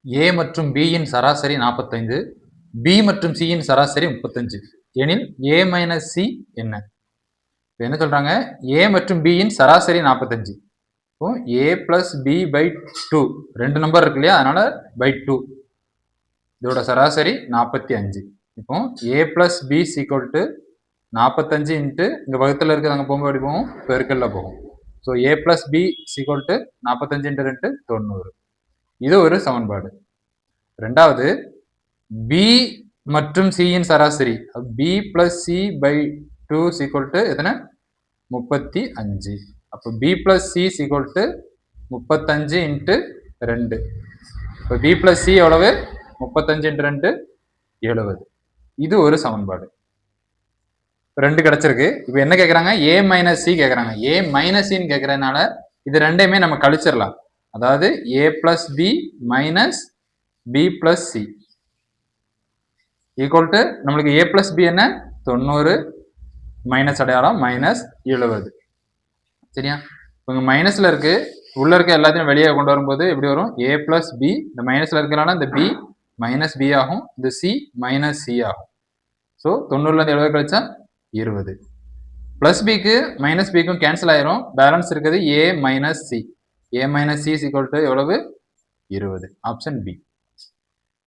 ஏ மற்றும் பியின் சராசரி 45, பி மற்றும் சியின் சராசரி 35 எனில் ஏ மைனஸ் சி என்ன? என்ன சொல்றாங்க? ஏ மற்றும் பியின் சராசரி 45. இப்போ ஏ பிளஸ் பி பை 2 ரெண்டு நம்பர் இருக்கு இல்லையா, அதனால பை 2. இதோட சராசரி 45. இப்போ A plus B equal to 45 into இங்க வகுத்துல இருக்கிறது அங்கே போகும்போது எப்படி போகும்? பெருக்கல்ல போகும். So A plus B equal to 45 into 2 90. இது ஒரு சமன்பாடு. ரெண்டாவது, பி மற்றும் சியின் சராசரி B plus C by 2 is equal to எத்தனை? 35. அப்போ B plus C is equal to 35 into 2. இப்போ பி பிளஸ் சி எவ்வளவு? 35 இன்ட்டு 2 70. இது ஒரு சமன்பாடு. ரெண்டு கிடைச்சிருக்கு. இப்போ என்ன கேட்குறாங்க? ஏ மைனஸ் சி கேட்குறாங்க. ஏ மைனஸ் சின்னு கேட்குறதுனால இது ரெண்டையுமே நம்ம கழிச்சிடலாம். அதாவது A plus B minus B plus C equal to நம்மளுக்கு ஏ பிளஸ் பி என்ன? 90 மைனஸ் அடையாளம் மைனஸ் 70. சரியா? இப்போ இங்கே மைனஸில் இருக்கு, உள்ள இருக்க எல்லாத்தையும் வெளியே கொண்டு வரும்போது எப்படி வரும்? ஏ பிளஸ் பி, இந்த மைனஸில் இருக்கிறனால இந்த பி மைனஸ் பி ஆகும், இந்த சி மைனஸ் சி ஆகும். ஸோ 90லேருந்து 70 கழிச்சா 20. பிளஸ் பிக்கு மைனஸ் பிக்கும் கேன்சல் ஆயிரும், பேலன்ஸ் இருக்குது A minus C. A minus C is equal to எவ்வளவு? 20. Option B.